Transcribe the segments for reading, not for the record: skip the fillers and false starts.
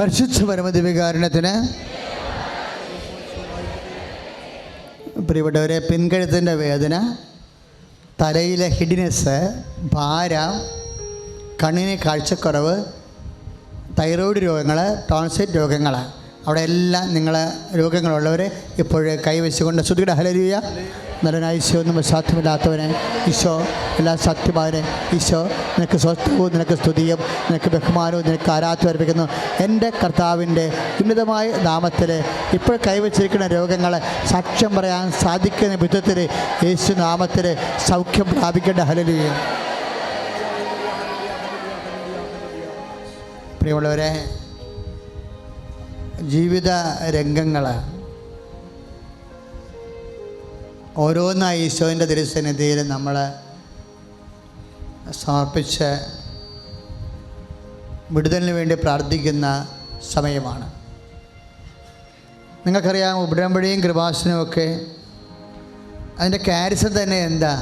പരിശുദ്ധ പരമദിവ്യകാരുണ്യത്തിന്. പ്രിയപ്പെട്ടവരെ, പിൻകഴുത്തിൻ്റെ വേദന, തലയിലെ ഹിഡിനെസ്, ഭാരം, കണ്ണിന് കാഴ്ചക്കുറവ്, തൈറോയ്ഡ് രോഗങ്ങൾ, ടോൺസിൽ രോഗങ്ങൾ, അവിടെ എല്ലാം നിങ്ങൾ രോഗങ്ങളുള്ളവർ ഇപ്പോൾ കൈവച്ചുകൊണ്ട് ശ്രുതിയുടെ ഹല്ലേലൂയ. നല്ലനായ ഈശോ, നമ്മൾ സാധ്യമില്ലാത്തവനെ ഈശോ, എല്ലാ സത്യമാവനെ ഈശോ, നിനക്ക് സ്വസ്ഥവും നിനക്ക് സ്തുതിയും നിനക്ക് ബഹുമാനവും നിനക്ക് ആരാധന അർപ്പിക്കുന്നു. എൻ്റെ കർത്താവിൻ്റെ ഉന്നതമായ നാമത്തിൽ ഇപ്പോൾ കൈവച്ചിരിക്കുന്ന രോഗങ്ങളെ സാക്ഷ്യം പറയാൻ സാധിക്കുന്ന വിധത്തിൽ യേശു നാമത്തിൽ സൗഖ്യം പ്രാപിക്കേണ്ട. ഹല്ലേലൂയ. പ്രിയമുള്ളവരെ, ജീവിത രംഗങ്ങൾ ഓരോന്നായി ഈശോൻ്റെ തിരുസന്നിധിയിൽ നമ്മൾ സമർപ്പിച്ച് വിടുതലിന് വേണ്ടി പ്രാർത്ഥിക്കുന്ന സമയമാണ്. നിങ്ങൾക്കറിയാം, ഉടമ്പടിയും കൃപാസനവുമൊക്കെ അതിൻ്റെ കാരിസം തന്നെ എന്താ?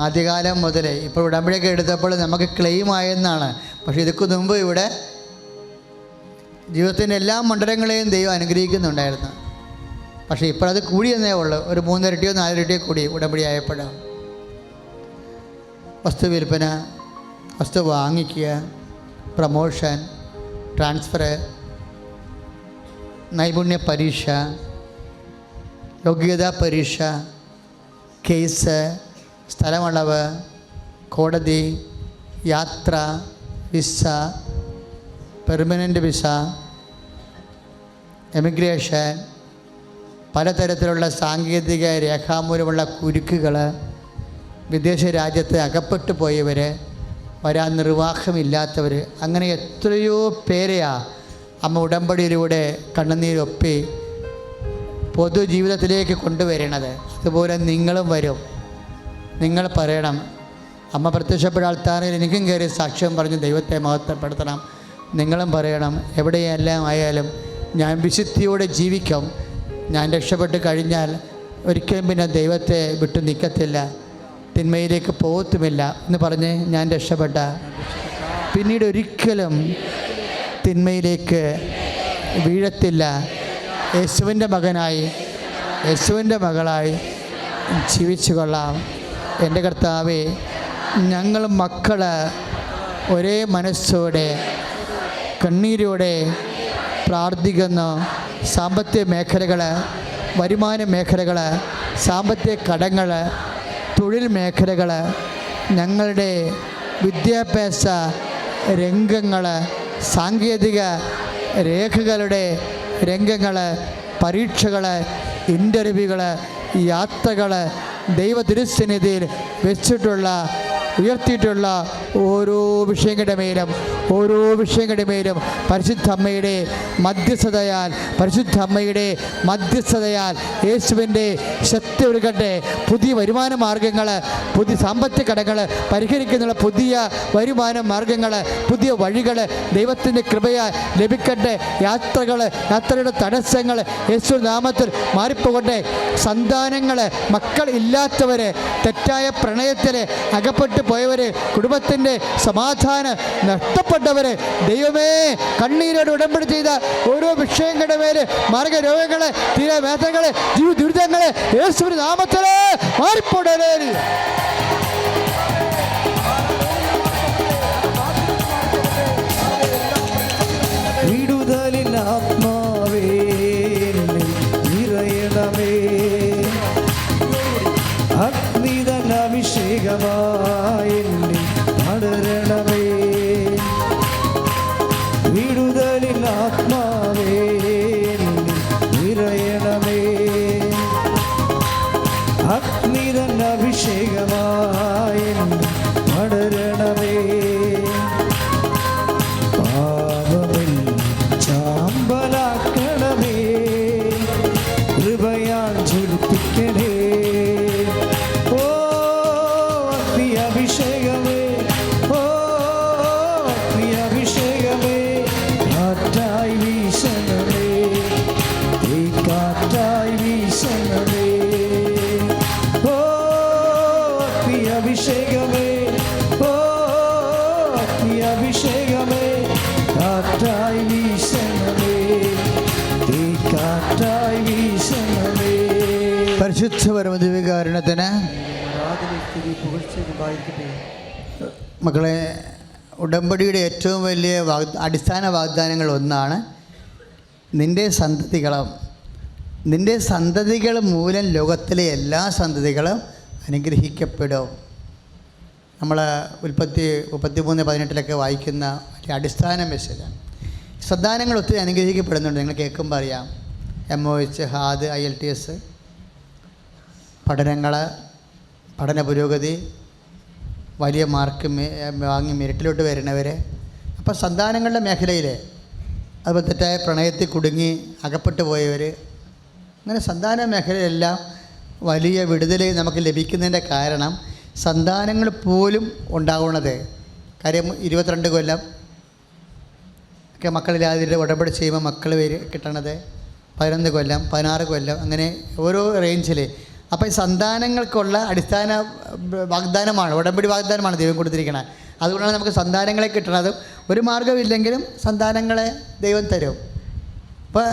ആദ്യകാലം മുതൽ ഇപ്പോൾ ഉടമ്പടിയൊക്കെ എടുത്തപ്പോൾ നമുക്ക് ക്ലെയിം ആയെന്നാണ്. പക്ഷേ ഇതൊക്കെ മുമ്പ് ഇവിടെ ജീവിതത്തിൻ്റെ എല്ലാ മണ്ഡലങ്ങളെയും ദൈവം അനുഗ്രഹിക്കുന്നുണ്ടായിരുന്നു. പക്ഷേ ഇപ്പോഴത് കൂടിയെന്നേ ഉള്ളൂ. ഒരു 3 ഇരട്ടിയോ 4 ഇരട്ടിയോ കൂടി ഉടമ്പടി ആയപ്പോഴാണ്. വസ്തു വിൽപ്പന, വസ്തു വാങ്ങിക്കുക, പ്രമോഷൻ, ട്രാൻസ്ഫർ, നൈപുണ്യ പരീക്ഷ, യോഗ്യതാ പരീക്ഷ, കേസ്, സ്ഥലമളവ്, കോടതി, യാത്ര, വിസ, പെർമനൻ്റ് വിസ, എമിഗ്രേഷൻ, പലതരത്തിലുള്ള സാങ്കേതിക രേഖാമൂലമുള്ള കുരുക്കുകൾ, വിദേശ രാജ്യത്ത് അകപ്പെട്ടു പോയവർ, വരാൻ നിർവാഹമില്ലാത്തവർ, അങ്ങനെ എത്രയോ പേരെയാ അമ്മ ഉടമ്പടിയിലൂടെ കണ്ണുനീരൊപ്പി പൊതുജീവിതത്തിലേക്ക് കൊണ്ടുവരണത്. അതുപോലെ നിങ്ങളും വരും. നിങ്ങൾ പറയണം, അമ്മ പ്രത്യക്ഷപ്പെട്ട ആൾത്താറിൽ എനിക്കും കയറി സാക്ഷ്യം പറഞ്ഞ് ദൈവത്തെ മഹത്വപ്പെടുത്തണം. നിങ്ങളും പറയണം, എവിടെയെല്ലാം ആയാലും ഞാൻ വിശുദ്ധിയോടെ ജീവിക്കും, ഞാൻ രക്ഷപ്പെട്ട് കഴിഞ്ഞാൽ ഒരിക്കലും പിന്നെ ദൈവത്തെ വിട്ടു നിൽക്കത്തില്ല, തിന്മയിലേക്ക് പോകത്തുമില്ല എന്ന് പറഞ്ഞ് ഞാൻ രക്ഷപ്പെട്ട പിന്നീട് ഒരിക്കലും തിന്മയിലേക്ക് വീഴത്തില്ല. യേശുവിൻ്റെ മകനായി, യേശുവിൻ്റെ മകളായി ജീവിച്ചു കൊള്ളാം. എൻ്റെ കർത്താവേ, ഞങ്ങൾ മക്കൾ ഒരേ മനസ്സോടെ കണ്ണീരോടെ പ്രാർത്ഥിക്കുന്നു. സാമ്പത്തിക മേഖലകൾ, വരുമാന മേഖലകൾ, സാമ്പത്തിക കടങ്ങൾ, തൊഴിൽ മേഖലകൾ, ഞങ്ങളുടെ വിദ്യാഭ്യാസ രംഗങ്ങൾ, സാങ്കേതിക രേഖകളുടെ രംഗങ്ങൾ, പരീക്ഷകൾ, ഇൻ്റർവ്യൂകൾ, യാത്രകൾ, ദൈവ തിരുസന്നിധിയിൽ വെച്ചിട്ടുള്ള ഉയർത്തിയിട്ടുള്ള ഓരോ വിഷയങ്ങളുടെ മേലും പരിശുദ്ധ അമ്മയുടെ മധ്യസ്ഥതയാൽ യേശുവിൻ്റെ ശക്തി ഒരുക്കട്ടെ. പുതിയ വരുമാന മാർഗങ്ങൾ, പുതിയ സാമ്പത്തിക കടങ്ങൾ പരിഹരിക്കുന്ന പുതിയ വരുമാന മാർഗങ്ങൾ, പുതിയ വഴികൾ ദൈവത്തിൻ്റെ കൃപയാൽ ലഭിക്കട്ടെ. യാത്രയുടെ തടസ്സങ്ങൾ യേശു നാമത്തിൽ മാറിപ്പോകട്ടെ. സന്താനങ്ങൾ, മക്കൾ ഇല്ലാത്തവർ, തെറ്റായ പ്രണയത്തിൽ അകപ്പെട്ടു പോയവർ, കുടുംബത്തിൻ്റെ സമാധാനം നഷ്ടപ്പെട്ടവർ, ദൈവമേ, കണ്ണീരോട് ഉടമ്പടി ചെയ്ത ഓരോ വിഷയങ്ങളുടെ മേല് മാർഗരോഗങ്ങൾ, തീരവേദനകൾ, ജീവിത ദുരിതങ്ങൾ യേശുവിന്റെ നാമത്തിൽ മാറിപ്പോടേ. വിടുതലിൻ ആത്മാവേ നിറയണമേ, അഗ്നിതൻ അഭിഷേകമായി പടരണമേ. വിടുതലിൻ ആത്മാവേ നിറയണമേ, അഗ്നിതൻ അഭിഷേകമായി പടരണമേ. പാപമിൽ ചാമ്പലാക്കണമേ, കൃപയാൽ ജ്വലിപ്പിക്കണേ. ഓ അഗ്നി അഭിഷേകമേ, ഓ അഗ്നി അഭിഷേകമേ, കാറ്റായി വീശണമേ, തീക്കാറ്റായി വീശണമേ. പരിശുദ്ധ പരമദിവ്യകാരുണ്യത്തിന് മക്കളെ, ഉടമ്പടിയുടെ ഏറ്റവും വലിയ അടിസ്ഥാന വാഗ്ദാനങ്ങൾ ഒന്നാണ് നിൻ്റെ സന്തതികൾ മൂലം ലോകത്തിലെ എല്ലാ സന്തതികളും അനുഗ്രഹിക്കപ്പെടും. നമ്മൾ ഉൽപ്പത്തി 33:18 വായിക്കുന്ന വലിയ അടിസ്ഥാന മെസ്സേജാണ്. സന്താനങ്ങൾ ഒത്തിരി അനുഗ്രഹിക്കപ്പെടുന്നുണ്ട്. നിങ്ങൾ കേൾക്കുമ്പോൾ അറിയാം. MOH, HAD, IELTS, പഠന പുരോഗതി, വലിയ മാർക്ക് വാങ്ങി മെറിറ്റിലോട്ട് വരുന്നവർ. അപ്പോൾ സന്താനങ്ങളുടെ മേഖലയിൽ, അതുപോലെ തെറ്റായ പ്രണയത്തിൽ കുടുങ്ങി അകപ്പെട്ടു പോയവർ, അങ്ങനെ സന്താന മേഖലയിലെല്ലാം വലിയ വിടുതൽ നമുക്ക് ലഭിക്കുന്നതിൻ്റെ കാരണം സന്താനങ്ങൾ പോലും ഉണ്ടാകുന്നത്. കാര്യം 22 കൊല്ലം ഒക്കെ മക്കളില്ലാതെ ഉടമ്പടി ചെയ്യുമ്പോൾ മക്കൾ കിട്ടണത് 11 കൊല്ലം, 16 കൊല്ലം, അങ്ങനെ ഓരോ റേഞ്ചിൽ. അപ്പോൾ ഈ സന്താനങ്ങൾക്കുള്ള അടിസ്ഥാന വാഗ്ദാനമാണ്, ഉടമ്പടി വാഗ്ദാനമാണ് ദൈവം കൊടുത്തിരിക്കുന്നത്. അതുകൊണ്ടാണ് നമുക്ക് സന്താനങ്ങളെ കിട്ടണതും. ഒരു മാർഗ്ഗമില്ലെങ്കിലും സന്താനങ്ങളെ ദൈവം തരും. അപ്പോൾ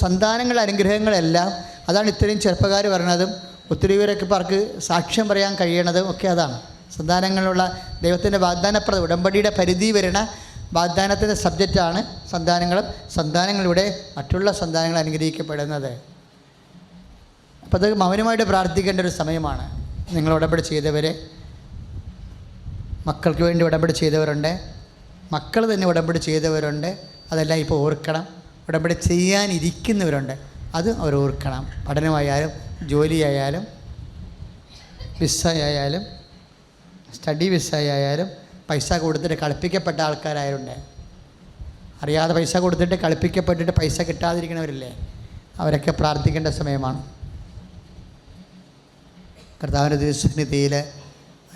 സന്താനങ്ങളുടെ അനുഗ്രഹങ്ങളെല്ലാം, അതാണ് ഇത്രയും ചെറുപ്പക്കാർ പറഞ്ഞതും ഒത്തിരി പേരൊക്കെ ഇപ്പോൾ അവർക്ക് സാക്ഷ്യം പറയാൻ കഴിയണതും ഒക്കെ അതാണ്. സന്താനങ്ങളുള്ള ദൈവത്തിൻ്റെ വാഗ്ദാനപ്രദം, ഉടമ്പടിയുടെ പരിധി വരുന്ന വാഗ്ദാനത്തിൻ്റെ സബ്ജക്റ്റാണ് സന്താനങ്ങളിലൂടെ മറ്റുള്ള സന്താനങ്ങൾ അനുഗ്രഹിക്കപ്പെടുന്നത്. അപ്പോൾ അത് മൗനമായിട്ട് പ്രാർത്ഥിക്കേണ്ട ഒരു സമയമാണ്. നിങ്ങൾ ഉടമ്പടി ചെയ്തവർ, മക്കൾക്ക് വേണ്ടി ഉടമ്പടി ചെയ്തവരുണ്ട്, മക്കൾ തന്നെ ഉടമ്പടി ചെയ്തവരുണ്ട്. അതെല്ലാം ഇപ്പോൾ ഓർക്കണം. ഉടമ്പടി ചെയ്യാനിരിക്കുന്നവരുണ്ട്, അത് അവർ ഓർക്കണം. പഠനമായാലും ജോലിയായാലും വിസയായാലും സ്റ്റഡി വിസയായാലും പൈസ കൊടുത്തിട്ട് കളിപ്പിക്കപ്പെട്ട ആൾക്കാരായതുണ്ട്. അറിയാതെ പൈസ കൊടുത്തിട്ട് കളിപ്പിക്കപ്പെട്ടിട്ട് പൈസ കിട്ടാതിരിക്കുന്നവരില്ലേ, അവരൊക്കെ പ്രാർത്ഥിക്കേണ്ട സമയമാണ്. കർത്താവിൻ്റെ തിരുസന്നിധിയിൽ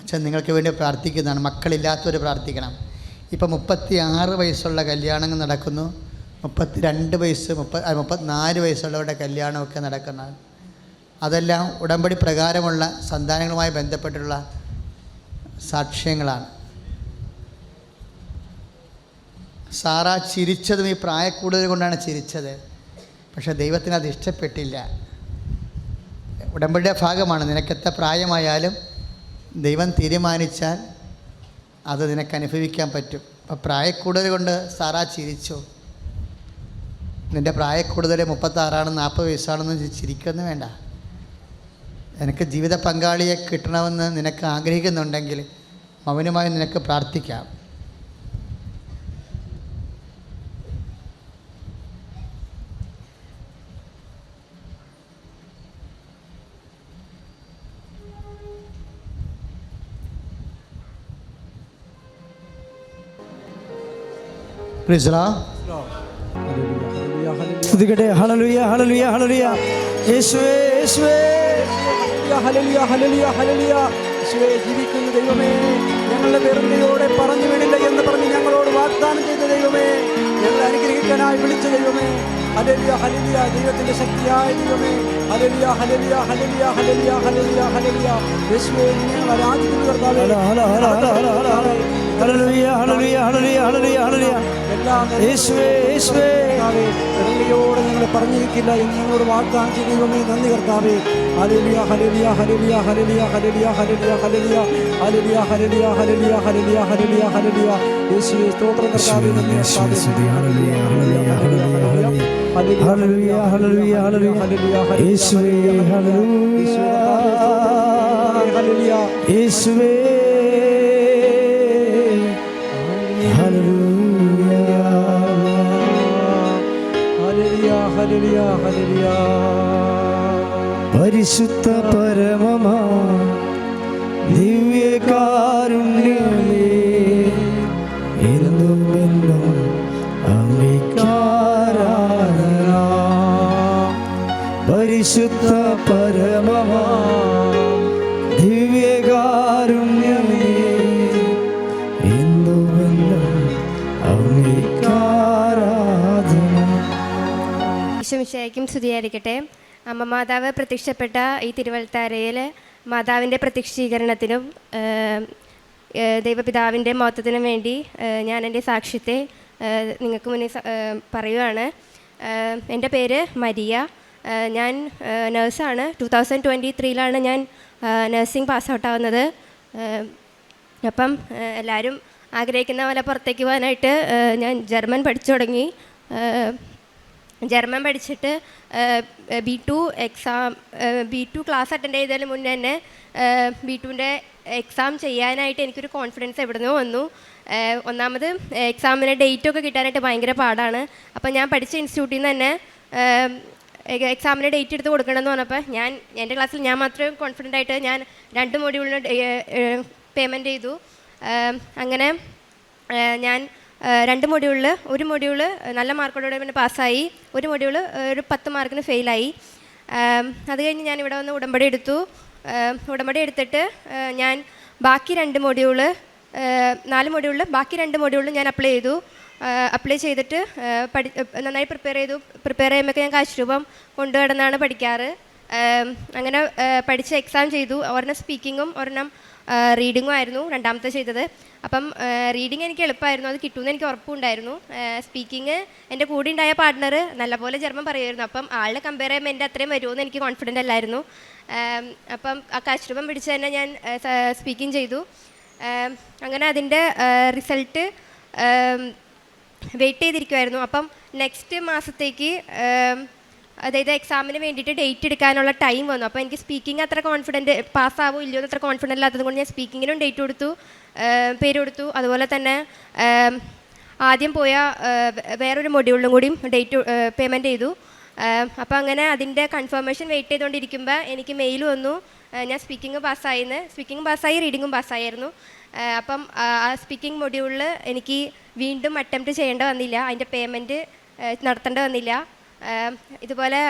അച്ഛൻ നിങ്ങൾക്ക് വേണ്ടി പ്രാർത്ഥിക്കുന്നതാണ്. മക്കളില്ലാത്തവർ പ്രാർത്ഥിക്കണം. ഇപ്പം 36 വയസ്സുള്ള കല്യാണങ്ങൾ നടക്കുന്നു, 32 വയസ്സ് 34 വയസ്സുള്ളവരുടെ കല്യാണമൊക്കെ നടക്കുന്നത്. അതെല്ലാം ഉടമ്പടി പ്രകാരമുള്ള സന്താനങ്ങളുമായി ബന്ധപ്പെട്ടുള്ള സാക്ഷ്യങ്ങളാണ്. സാറ ചിരിച്ചതും ഈ പ്രായക്കൂടുതൽ കൊണ്ടാണ് ചിരിച്ചത്. പക്ഷേ ദൈവത്തിന് അത് ഇഷ്ടപ്പെട്ടില്ല. ഉടമ്പടിയുടെ ഭാഗമാണ്. നിനക്കെത്ര പ്രായമായാലും ദൈവം തീരുമാനിച്ചാൽ അത് നിനക്ക് അനുഭവിക്കാൻ പറ്റും. അപ്പോൾ പ്രായക്കൂടുതൽ കൊണ്ട് സാറ ചിരിച്ചു. നിൻ്റെ പ്രായക്കൂടുതൽ 36 40 വയസ്സാണെന്ന് ചിരിക്കൊന്നും വേണ്ട. നിനക്ക് ജീവിത പങ്കാളിയെ കിട്ടണമെന്ന് നിനക്ക് ആഗ്രഹിക്കുന്നുണ്ടെങ്കിൽ മൗനമായി നിനക്ക് പ്രാർത്ഥിക്കാം. സ്തുതിക്കട്ടെ. ഹല്ലേലൂയ, ഹല്ലേലൂയ, ഹല്ലേലൂയ. യേശുവേ, യേശുവേ, ഹല്ലേലൂയ, ഹല്ലേലൂയ, ഹല്ലേലൂയ. യേശുവേ, ജീവിക്കുന്ന ദൈവമേ, ഞങ്ങളുടെ വെറുതെയോടെ പറഞ്ഞു വിടില്ല എന്ന് പറഞ്ഞ് ഞങ്ങളോട് വാഗ്ദാനം ചെയ്ത ദൈവമേ, ഞങ്ങളെ അനുഗ്രഹിക്കാനായി വിളിച്ച ദൈവമേ, ഹല്ലേലൂയ, ഹല്ലേലൂയ. ദൈവത്തിന്റെ ശക്തിയായ ദൈവമേ, ഹല്ലേലൂയ, ഹല്ലേലൂയ, ഹല്ലേലൂയ, ഹല്ലേലൂയ, ഹല്ലേലൂയ, ഹല്ലേലൂയ. യേശുവേ, ഞങ്ങൾ ആരാധിക്കുന്നു കർത്താവേ. ഹല്ലേലൂയ, ഹല്ലേലൂയ, ഹല്ലേലൂയ, ഹല്ലേലൂയ, ഹല്ലേലൂയ. യേശുവേ, യേശുവേ, വെറുതെയോടെ ഞങ്ങളെ പറഞ്ഞിരിക്കില്ല എന്ന് ഞങ്ങളോട് വാഗ്ദാനം ചെയ്ത ദൈവമേ, നന്ദി കർത്താവേ. ഹല്ലേലൂയ, ഹല്ലേലൂയ, ഹല്ലേലൂയ, ഹല്ലേലൂയ, ഹല്ലേലൂയ, ഹല്ലേലൂയ, ഹല്ലേലൂയ, ഹല്ലേലൂയ, ഹല്ലേലൂയ, ഹല്ലേലൂയ, ഹല്ലേലൂയ, ഹല്ലേലൂയ, ഹല്ലേലൂയ. യേശുവേ, സ്തോത്രം കർത്താവേ, നന്ദി കർത്താവേ. ഹല്ലേലൂയ, ഹല്ലേലൂയ, ഹല്ലേലൂയ, ഹല്ലേലൂയ, ഹല്ലേലൂയ, ഹല്ലേലൂയ, ഹല്ലേലൂയ, ഹല്ലേലൂയ. യേശുവേ, ഹല്ലേലൂയ, ഹല്ലേലൂയ. യേശുവേ, ഹല്ലേലൂയ, ഹല്ലേലൂയ. പരിശുദ്ധ പരമമാ ദിവ്യകാരുണ്യമേ, എന്നും എന്നും അങ്ങേക്കാരാധന. പരിശുദ്ധ പരമമാ ദിവ്യകാരുണ്യമേ, എന്നും എന്നും അങ്ങേക്കാരാധന. ഈശോമിശിഹായ്ക്കും സ്തുതിയായിരിക്കട്ടെ. അമ്മ മാതാവ് പ്രത്യക്ഷപ്പെട്ട ഈ തിരുവൽത്താരയിൽ മാതാവിൻ്റെ പ്രത്യക്ഷീകരണത്തിനും ദൈവപിതാവിൻ്റെ മഹത്വത്തിനും വേണ്ടി ഞാൻ എൻ്റെ സാക്ഷ്യത്തെ നിങ്ങൾക്ക് മുന്നിൽ പറയുകയാണ്. എൻ്റെ പേര് മരിയ. ഞാൻ നേഴ്സാണ്. 2023 ഞാൻ നഴ്സിംഗ് പാസ് ഔട്ടാവുന്നത്. അപ്പം എല്ലാവരും ആഗ്രഹിക്കുന്ന പോലെ പുറത്തേക്ക് പോകാനായിട്ട് ഞാൻ ജർമ്മൻ പഠിച്ചു തുടങ്ങി. ജർമ്മൻ പഠിച്ചിട്ട് B2 ക്ലാസ് അറ്റൻഡ് ചെയ്തതിന് മുന്നേ തന്നെ B2ൻ്റെ എക്സാം ചെയ്യാനായിട്ട് എനിക്കൊരു കോൺഫിഡൻസ് എവിടുന്നോ വന്നു. ഒന്നാമത് എക്സാമിന് ഡേറ്റൊക്കെ കിട്ടാനായിട്ട് ഭയങ്കര പാടാണ്. അപ്പം ഞാൻ പഠിച്ച ഇൻസ്റ്റിറ്റ്യൂട്ടിൽ നിന്ന് തന്നെ എക്സാമിന് ഡേറ്റ് എടുത്ത് കൊടുക്കണമെന്ന് പറഞ്ഞപ്പോൾ എൻ്റെ ക്ലാസ്സിൽ ഞാൻ മാത്രം കോൺഫിഡൻ്റ് ആയിട്ട് ഞാൻ 2 മൊഡ്യൂളിന് പേയ്മെൻറ്റ് ചെയ്തു. അങ്ങനെ ഞാൻ 2 മൊഡ്യൂളിൽ ഒരു മൊഡ്യൂള് നല്ല മാർക്കോടെ പിന്നെ പാസ്സായി, ഒരു മൊഡ്യൂള് ഒരു 10 മാർക്കിന് ഫെയിലായി. അത് കഴിഞ്ഞ് ഞാൻ ഇവിടെ വന്ന് ഉടമ്പടി എടുത്തു. ഉടമ്പടി എടുത്തിട്ട് ഞാൻ ബാക്കി 4 മൊഡ്യൂളിൽ ബാക്കി 2 മൊഡ്യൂളിൽ ഞാൻ അപ്ലൈ ചെയ്തിട്ട് നന്നായി പ്രിപ്പയർ ചെയ്യുമ്പോൾ ഞാൻ കാശ് രൂപം കൊണ്ടുകിടന്നാണ് പഠിക്കാറ്. അങ്ങനെ പഠിച്ച് എക്സാം ചെയ്തു. ഒരെണ്ണം സ്പീക്കിങ്ങും ഒരെണ്ണം റീഡിങ്ങും ആയിരുന്നു രണ്ടാമത്തെ ചെയ്തത്. അപ്പം റീഡിങ് എനിക്ക് എളുപ്പമായിരുന്നു, അത് കിട്ടുമെന്ന് എനിക്ക് ഉറപ്പുണ്ടായിരുന്നു. സ്പീക്കിങ് എൻ്റെ കൂടെ ഉണ്ടായ പാർട്ട്ണർ നല്ലപോലെ ജർമ്മൻ പറയുമായിരുന്നു. അപ്പം ആളിനെ കമ്പയർ ചെയ്യുമ്പോൾ എൻ്റെ അത്രയും വരുമെന്ന് എനിക്ക് കോൺഫിഡൻ്റ് അല്ലായിരുന്നു. അപ്പം ആ കാശ് രൂപം പിടിച്ച് തന്നെ ഞാൻ സ്പീക്കിംഗ് ചെയ്തു. അങ്ങനെ അതിൻ്റെ റിസൾട്ട് വെയിറ്റ് ചെയ്തിരിക്കുമായിരുന്നു. അപ്പം നെക്സ്റ്റ് മാസത്തേക്ക് അതായത് എക്സാമിന് വേണ്ടിയിട്ട് ഡേറ്റ് എടുക്കാനുള്ള ടൈം വന്നു. അപ്പോൾ എനിക്ക് സ്പീക്കിംഗ് അത്ര കോൺഫിഡൻറ്റ് പാസ്സാവോ ഇല്ലയോ എന്ന് അത്ര കോൺഫിഡൻ്റ് അല്ലാത്തത് കൊണ്ട് ഞാൻ സ്പീക്കിങ്ങിനും ഡേറ്റ് കൊടുത്തു, പേര് കൊടുത്തു. അതുപോലെ തന്നെ ആദ്യം പോയ വേറൊരു മൊഡ്യൂളിലും കൂടിയും പേയ്മെൻറ്റ് ചെയ്തു. അപ്പോൾ അങ്ങനെ അതിൻ്റെ കൺഫർമേഷൻ വെയിറ്റ് ചെയ്തുകൊണ്ടിരിക്കുമ്പോൾ എനിക്ക് മെയിൽ വന്നു ഞാൻ സ്പീക്കിംഗ് പാസ്സായി റീഡിങ്ങും പാസ്സായിരുന്നു. അപ്പം ആ സ്പീക്കിംഗ് മൊഡ്യൂളിൽ എനിക്ക് വീണ്ടും അറ്റംപ്റ്റ് ചെയ്യേണ്ട വന്നില്ല, അതിൻ്റെ പേയ്മെൻറ്റ് നടത്തേണ്ട വന്നില്ല. ഇതുപോലെ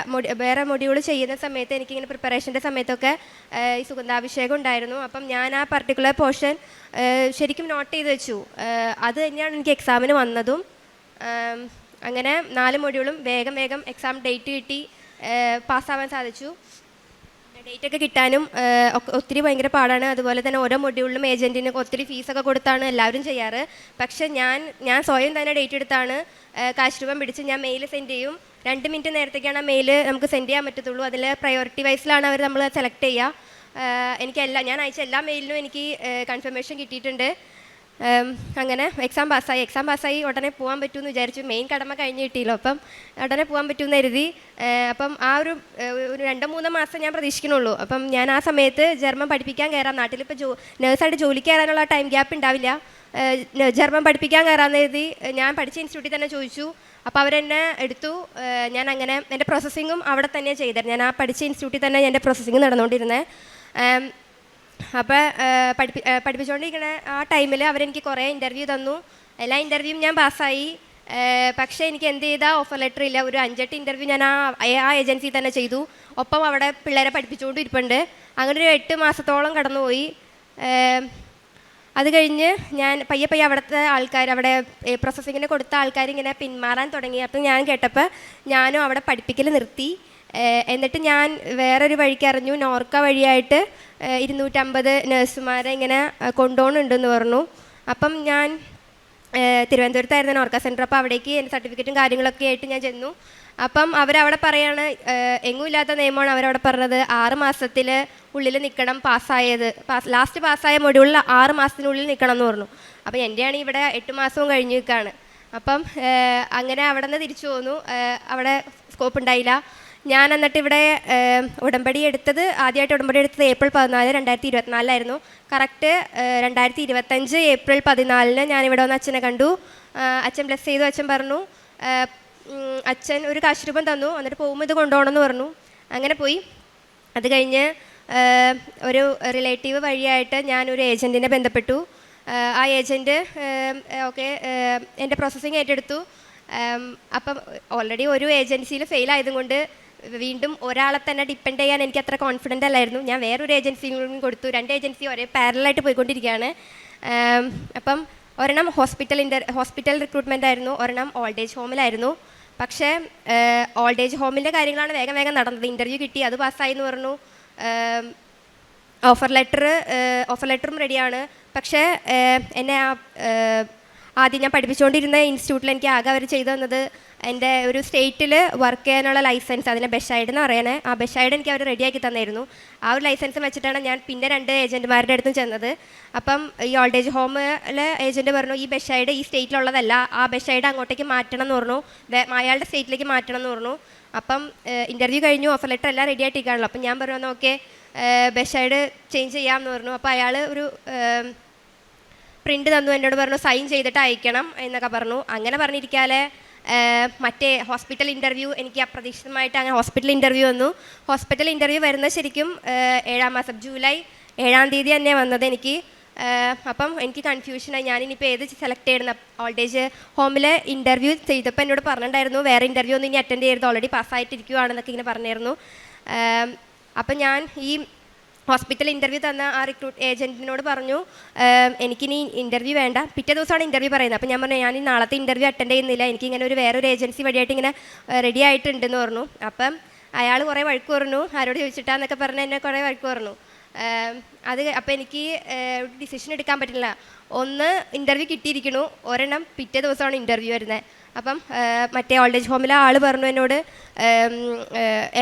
വേറെ മൊഡ്യൂൾ ചെയ്യുന്ന സമയത്ത് എനിക്കിങ്ങനെ പ്രിപ്പറേഷൻ്റെ സമയത്തൊക്കെ ഈ സുഗന്ധാഭിഷേകം ഉണ്ടായിരുന്നു. അപ്പം ഞാൻ ആ പർട്ടിക്കുലർ പോർഷൻ ശരിക്കും നോട്ട് ചെയ്ത് വെച്ചു. അത് തന്നെയാണ് എനിക്ക് എക്സാമിന് വന്നതും. അങ്ങനെ 4 മൊഡ്യൂളും വേഗം എക്സാം ഡേറ്റ് കിട്ടി പാസ്സാവാൻ സാധിച്ചു. ഡേറ്റൊക്കെ കിട്ടാനും ഒത്തിരി ഭയങ്കര പാടാണ്. അതുപോലെ തന്നെ ഓരോ മൊഡ്യൂളിലും ഏജൻറ്റിന് ഒത്തിരി ഫീസൊക്കെ കൊടുത്താണ് എല്ലാവരും ചെയ്യാറ്. പക്ഷേ ഞാൻ സ്വയം തന്നെ ഡേറ്റ് എടുത്താണ് കാശ് രൂപം പിടിച്ച് ഞാൻ മെയിൽ സെൻഡ് ചെയ്യും. 2 മിനിറ്റ് നേരത്തേക്കാണ് ആ മെയിൽ നമുക്ക് സെൻഡ് ചെയ്യാൻ പറ്റത്തുള്ളൂ. അതിൽ പ്രയോറിറ്റി വൈസിലാണ് അവർ നമ്മൾ സെലക്ട് ചെയ്യുക. ഞാൻ അയച്ച എല്ലാ മെയിലിനും എനിക്ക് കൺഫർമേഷൻ കിട്ടിയിട്ടുണ്ട്. അങ്ങനെ എക്സാം പാസ്സായി ഉടനെ പോകാൻ പറ്റുമെന്ന് വിചാരിച്ചു. മെയിൻ കടമ കഴിഞ്ഞ് കിട്ടിയല്ലോ, അപ്പം ഉടനെ പോകാൻ പറ്റുമെന്ന് കരുതി. അപ്പം ആ ഒരു 2-3 മാസം ഞാൻ പ്രതീക്ഷിക്കണുള്ളൂ. അപ്പം ഞാൻ ആ സമയത്ത് ജർമ്മൻ പഠിപ്പിക്കാൻ കയറാം. നാട്ടിലിപ്പോൾ നേഴ്സായിട്ട് ജോലിക്ക് കയറാനുള്ള ടൈം ഗ്യാപ്പ് ഉണ്ടാവില്ല. ജർമ്മൻ പഠിപ്പിക്കാൻ കയറാമെന്ന് കരുതി ഞാൻ പഠിച്ച ഇൻസ്റ്റിറ്റ്യൂട്ടിൽ തന്നെ ചോദിച്ചു. അപ്പോൾ അവരെന്നെ എടുത്തു. ഞാൻ അങ്ങനെ എൻ്റെ പ്രോസസ്സിങ്ങും അവിടെ തന്നെ ചെയ്തിരുന്നു. ഞാൻ ആ പഠിച്ച ഇൻസ്റ്റിറ്റ്യൂട്ടിൽ തന്നെ എൻ്റെ പ്രോസസ്സിങ് നടന്നുകൊണ്ടിരുന്നത്. അപ്പോൾ പഠിപ്പിച്ചുകൊണ്ടിരിക്കുന്ന ആ ടൈമിൽ അവരെനിക്ക് കുറേ ഇൻ്റർവ്യൂ തന്നു. എല്ലാ ഇൻ്റർവ്യൂവും ഞാൻ പാസ്സായി. പക്ഷേ എനിക്ക് എന്ത് ചെയ്താൽ ഓഫർ ലെറ്റർ ഇല്ല. ഒരു 5-8 ഇൻ്റർവ്യൂ ഞാൻ ആ ഏജൻസിയിൽ തന്നെ ചെയ്തു. ഒപ്പം അവിടെ പിള്ളേരെ പഠിപ്പിച്ചുകൊണ്ട് ഇരിപ്പുണ്ട്. അങ്ങനെ ഒരു 8 മാസത്തോളം കടന്നുപോയി. അത് കഴിഞ്ഞ് ഞാൻ പയ്യെ അവിടുത്തെ ആൾക്കാർ, അവിടെ പ്രോസസ്സിങ്ങിന് കൊടുത്ത ആൾക്കാർ ഇങ്ങനെ പിന്മാറാൻ തുടങ്ങി. അപ്പം ഞാൻ കേട്ടപ്പോൾ ഞാനും അവിടെ പഠിപ്പിക്കൽ നിർത്തി. എന്നിട്ട് ഞാൻ വേറൊരു വഴിക്ക് അറിഞ്ഞു. നോർക്ക വഴിയായിട്ട് 250 നഴ്സുമാരെ ഇങ്ങനെ കൊണ്ടുപോകുന്നുണ്ടെന്ന് പറഞ്ഞു. അപ്പം ഞാൻ തിരുവനന്തപുരത്തായിരുന്നു നോർക്ക സെൻറ്റർ. അപ്പോൾ അവിടേക്ക് എൻ്റെ സർട്ടിഫിക്കറ്റും കാര്യങ്ങളൊക്കെ ആയിട്ട് ഞാൻ ചെന്നു. അപ്പം അവരവിടെ പറയാണ്, എങ്ങുമില്ലാത്ത നിയമമാണ് അവരവിടെ പറഞ്ഞത്. 6 മാസത്തിൽ ഉള്ളിൽ നിൽക്കണം, ലാസ്റ്റ് പാസ്സായ മൊഡ്യൂളിൽ 6 മാസത്തിനുള്ളിൽ നിൽക്കണം എന്ന് പറഞ്ഞു. അപ്പോൾ എൻ്റെയാണ് ഇവിടെ 8 മാസവും കഴിഞ്ഞ് നിൽക്കുകയാണ്. അപ്പം അങ്ങനെ അവിടെ നിന്ന് തിരിച്ചു പോന്നു. അവിടെ സ്കോപ്പ് ഉണ്ടായില്ല. ഞാൻ എന്നിട്ട് ഇവിടെ ആദ്യമായിട്ട് ഉടമ്പടി എടുത്തത് April 14, 2024 കറക്റ്റ് 2025 April 14 ഞാനിവിടെ വന്ന് അച്ഛനെ കണ്ടു. അച്ഛൻ ബ്ലെസ് ചെയ്തു. അച്ഛൻ പറഞ്ഞു, അച്ഛൻ ഒരു കാശ് രൂപം തന്നു, എന്നിട്ട് പോകുമ്പോൾ ഇത് കൊണ്ടുപോകണമെന്ന് പറഞ്ഞു. അങ്ങനെ പോയി. അത് കഴിഞ്ഞ് ഒരു റിലേറ്റീവ് വഴിയായിട്ട് ഞാനൊരു ഏജൻറ്റിനെ ബന്ധപ്പെട്ടു. ആ ഏജൻറ്റ് എൻ്റെ പ്രോസസ്സിങ് ഏറ്റെടുത്തു. അപ്പം ഓൾറെഡി ഒരു ഏജൻസിയിൽ ഫെയിൽ ആയതും കൊണ്ട് വീണ്ടും ഒരാളെ തന്നെ ഡിപ്പെൻഡ് ചെയ്യാൻ എനിക്ക് അത്ര കോൺഫിഡൻ്റ് അല്ലായിരുന്നു. ഞാൻ വേറൊരു ഏജൻസിയും കൊടുത്തു. 2 ഏജൻസി ഒരേ പാരലായിട്ട് പോയിക്കൊണ്ടിരിക്കുകയാണ്. അപ്പം ഒരെണ്ണം ഹോസ്പിറ്റൽ റിക്രൂട്ട്മെൻ്റ് ആയിരുന്നു, ഒരെണ്ണം ഓൾഡ് ഏജ് ഹോമിലായിരുന്നു. പക്ഷേ ഓൾഡ് ഏജ് ഹോമിൻ്റെ കാര്യങ്ങളാണ് വേഗം നടന്നത്. ഇൻ്റർവ്യൂ കിട്ടി, അത് പാസ്സായി എന്ന് പറഞ്ഞു. ഓഫർ ലെറ്ററും റെഡിയാണ്. പക്ഷേ എന്നെ ആദ്യം ഞാൻ പഠിപ്പിച്ചുകൊണ്ടിരുന്ന ഇൻസ്റ്റിറ്റ്യൂട്ടിൽ എനിക്ക് ആകെ അവർ ചെയ്തു തന്നത് എൻ്റെ ഒരു സ്റ്റേറ്റിൽ വർക്ക് ചെയ്യാനുള്ള ലൈസൻസ്, അതിനെ ബെഷൈഡ് എന്ന് പറയണേ, ആ ബെഷൈഡ് എനിക്ക് അവർ റെഡിയാക്കി തന്നായിരുന്നു. ആ ഒരു ലൈസൻസ് വെച്ചിട്ടാണ് ഞാൻ പിന്നെ 2 ഏജൻറ്റുമാരുടെ അടുത്തും ചെന്നത്. അപ്പം ഈ ഓൾഡ് ഏജ് ഹോമിലെ ഏജൻറ്റ് പറഞ്ഞു ഈ ബെഷൈഡ് ഈ സ്റ്റേറ്റിലുള്ളതല്ല, ആ ബെഷൈഡ് അങ്ങോട്ടേക്ക് മാറ്റണം എന്ന് പറഞ്ഞു, അയാളുടെ സ്റ്റേറ്റിലേക്ക് മാറ്റണം എന്ന് പറഞ്ഞു. അപ്പം ഇൻ്റർവ്യൂ കഴിഞ്ഞു, ഓഫർ ലെറ്റർ എല്ലാം റെഡി ആയിട്ടിരിക്കുകയാണല്ലോ. അപ്പം ഞാൻ പറഞ്ഞു ഓക്കെ ബെഷൈഡ് ചേഞ്ച് ചെയ്യാമെന്ന് പറഞ്ഞു. അപ്പോൾ അയാൾ ഒരു പ്രിൻ്റ് തന്നു, എന്നോട് പറഞ്ഞു സൈൻ ചെയ്തിട്ട് അയക്കണം എന്നൊക്കെ പറഞ്ഞു. അങ്ങനെ പറഞ്ഞിരിക്കാതെ മറ്റേ ഹോസ്പിറ്റൽ ഇൻ്റർവ്യൂ എനിക്ക് അപ്രതീക്ഷിതമായിട്ട് അങ്ങനെ ഹോസ്പിറ്റൽ ഇൻ്റർവ്യൂ വന്നു. ഹോസ്പിറ്റൽ ഇൻ്റർവ്യൂ വരുന്നത് ശരിക്കും 7-ാം മാസം ജൂലൈ 7-ാം തീയതി തന്നെ വന്നത് എനിക്ക്. അപ്പം എനിക്ക് കൺഫ്യൂഷനായി, ഞാനിനിപ്പോൾ ഏത് സെലക്ട് ചെയ്യുന്ന. ഓൾഡ് ഏജ് ഹോമിൽ ഇൻ്റർവ്യൂ ചെയ്തപ്പോൾ എന്നോട് പറഞ്ഞിട്ടുണ്ടായിരുന്നു വേറെ ഇൻ്റർവ്യൂ ഒന്നും ഇനി അറ്റൻഡ് ചെയ്യരുത്, ഓൾറെഡി പാസ്സായിട്ടിരിക്കുകയാണെന്നൊക്കെ ഇങ്ങനെ പറഞ്ഞിരുന്നു. അപ്പം ഞാൻ ഈ ഹോസ്പിറ്റൽ ഇൻ്റർവ്യൂ തന്ന ആ ഏജൻറ്റിനോട് പറഞ്ഞു എനിക്കിനി ഇൻ്റർവ്യൂ വേണ്ട. പിറ്റേ ദിവസമാണ് ഇൻ്റർവ്യൂ പറയുന്നത്. അപ്പോൾ ഞാൻ പറഞ്ഞു ഞാൻ ഈ നാളത്തെ ഇൻ്റർവ്യൂ അറ്റൻഡ് ചെയ്യുന്നില്ല, എനിക്കിങ്ങനെ വേറൊരു ഏജൻസി വഴിയായിട്ട് ഇങ്ങനെ റെഡി ആയിട്ടുണ്ടെന്ന് പറഞ്ഞു. അപ്പം അയാൾ കുറേ വഴക്ക് പറഞ്ഞു, ആരോട് ചോദിച്ചിട്ടാന്നൊക്കെ പറഞ്ഞ് എന്നെ കുറേ വഴക്ക് പറഞ്ഞു. അപ്പോൾ എനിക്ക് ഡിസിഷൻ എടുക്കാൻ പറ്റില്ല. ഒന്ന് ഇൻ്റർവ്യൂ കിട്ടിയിരിക്കണു, ഒരെണ്ണം പിറ്റേ ദിവസമാണ് ഇൻ്റർവ്യൂ വരുന്നത്. അപ്പം മറ്റേ ഓൾഡ് ഏജ് ഹോമിലെ ആൾ പറഞ്ഞു എന്നോട്